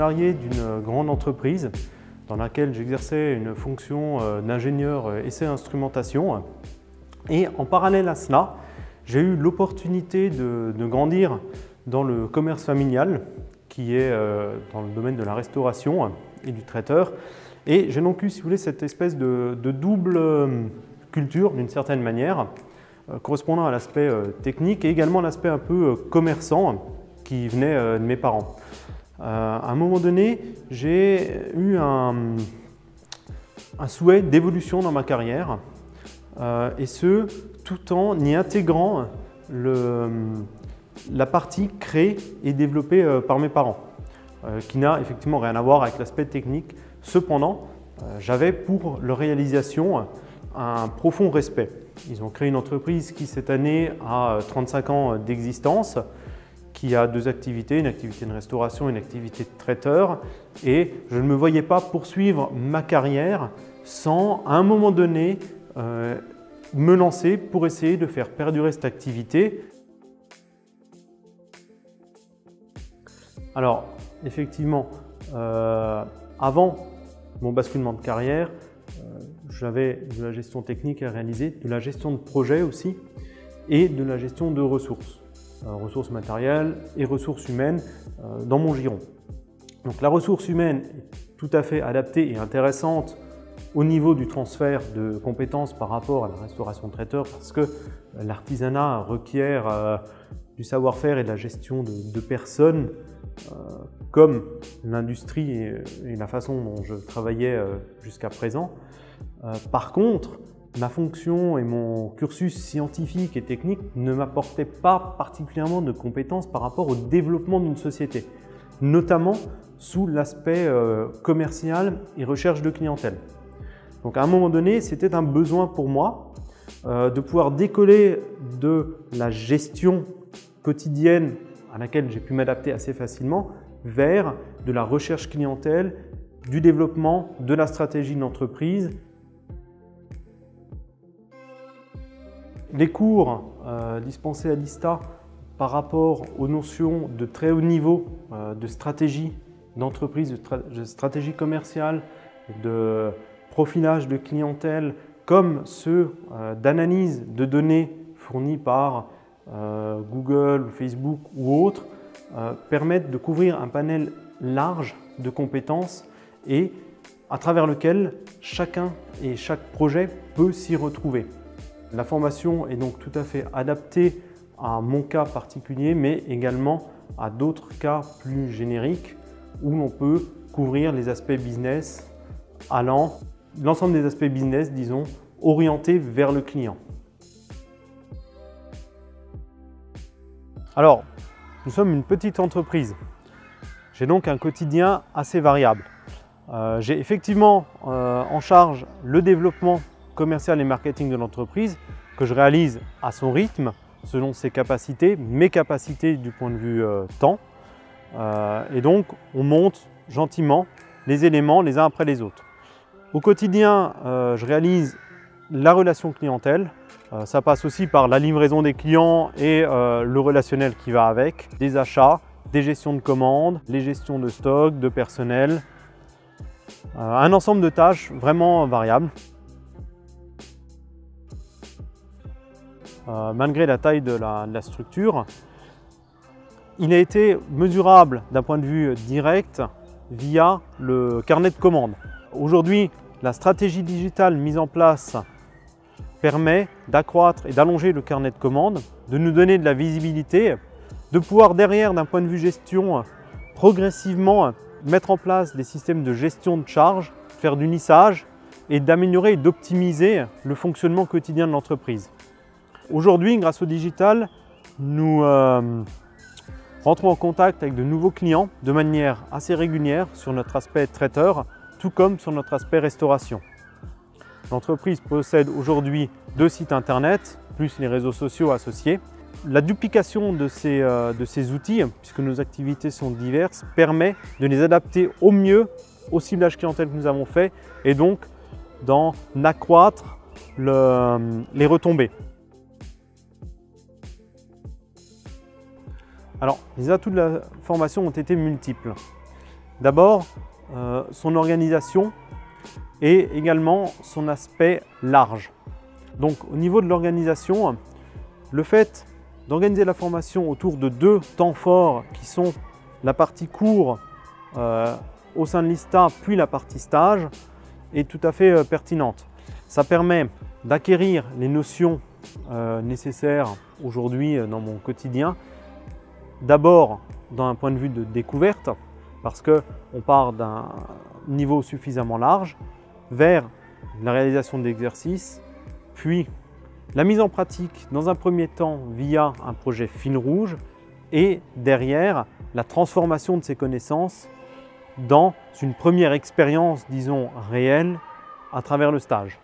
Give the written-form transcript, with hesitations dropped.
salarié d'une grande entreprise dans laquelle j'exerçais une fonction d'ingénieur essai instrumentation. Et en parallèle à cela, j'ai eu l'opportunité de grandir dans le commerce familial qui est dans le domaine de la restauration et du traiteur. Et j'ai donc eu, si vous voulez, cette espèce de double culture d'une certaine manière, correspondant à l'aspect technique et également à l'aspect un peu commerçant qui venait de mes parents. À un moment donné, j'ai eu un souhait d'évolution dans ma carrière et ce, tout en y intégrant la partie créée et développée par mes parents, qui n'a effectivement rien à voir avec l'aspect technique. Cependant, j'avais pour leur réalisation un profond respect. Ils ont créé une entreprise qui cette année a 35 ans d'existence, qui a deux activités, une activité de restauration et une activité de traiteur. Et je ne me voyais pas poursuivre ma carrière sans, à un moment donné, me lancer pour essayer de faire perdurer cette activité. Alors, effectivement, avant mon basculement de carrière, j'avais de la gestion technique à réaliser, de la gestion de projet aussi et de la gestion de ressources, ressources matérielles et ressources humaines dans mon giron. Donc la ressource humaine est tout à fait adaptée et intéressante au niveau du transfert de compétences par rapport à la restauration de traiteur parce que l'artisanat requiert du savoir-faire et de la gestion de personnes comme l'industrie et la façon dont je travaillais jusqu'à présent. Par contre, ma fonction et mon cursus scientifique et technique ne m'apportaient pas particulièrement de compétences par rapport au développement d'une société, notamment sous l'aspect commercial et recherche de clientèle. Donc à un moment donné, c'était un besoin pour moi de pouvoir décoller de la gestion quotidienne à laquelle j'ai pu m'adapter assez facilement vers de la recherche clientèle, du développement, de la stratégie de l'entreprise. Les cours dispensés à l'ISTA par rapport aux notions de très haut niveau de stratégie d'entreprise, de stratégie commerciale, de profilage de clientèle, comme ceux d'analyse de données fournis par Google, Facebook ou autres, permettent de couvrir un panel large de compétences et à travers lequel chacun et chaque projet peut s'y retrouver. La formation est donc tout à fait adaptée à mon cas particulier, mais également à d'autres cas plus génériques où l'on peut couvrir les aspects business allant, l'ensemble des aspects business, disons, orientés vers le client. Alors, nous sommes une petite entreprise. J'ai donc un quotidien assez variable. J'ai effectivement en charge le développement commercial et marketing de l'entreprise que je réalise à son rythme, selon ses capacités, mes capacités du point de vue temps. Et donc, on monte gentiment les éléments les uns après les autres. Au quotidien, je réalise la relation clientèle. Ça passe aussi par la livraison des clients et le relationnel qui va avec, des achats, des gestions de commandes, les gestions de stock, de personnel, un ensemble de tâches vraiment variables. Malgré la taille de la structure, il a été mesurable d'un point de vue direct via le carnet de commandes. Aujourd'hui, la stratégie digitale mise en place permet d'accroître et d'allonger le carnet de commandes, de nous donner de la visibilité, de pouvoir derrière, d'un point de vue gestion, progressivement mettre en place des systèmes de gestion de charges, faire du lissage et d'améliorer et d'optimiser le fonctionnement quotidien de l'entreprise. Aujourd'hui, grâce au digital, nous rentrons en contact avec de nouveaux clients de manière assez régulière sur notre aspect traiteur, tout comme sur notre aspect restauration. L'entreprise possède aujourd'hui 2 sites internet, plus les réseaux sociaux associés. La duplication de ces outils, puisque nos activités sont diverses, permet de les adapter au mieux au ciblage clientèle que nous avons fait et donc d'en accroître les retombées. Alors, les atouts de la formation ont été multiples. D'abord, son organisation et également son aspect large. Donc au niveau de l'organisation, le fait d'organiser la formation autour de 2 temps forts qui sont la partie cours au sein de l'ISTA puis la partie stage est tout à fait pertinente. Ça permet d'acquérir les notions nécessaires aujourd'hui dans mon quotidien. D'abord d'un point de vue de découverte, parce qu'on part d'un niveau suffisamment large vers la réalisation d'exercices, puis la mise en pratique dans un premier temps via un projet fil rouge et derrière la transformation de ces connaissances dans une première expérience, disons, réelle à travers le stage.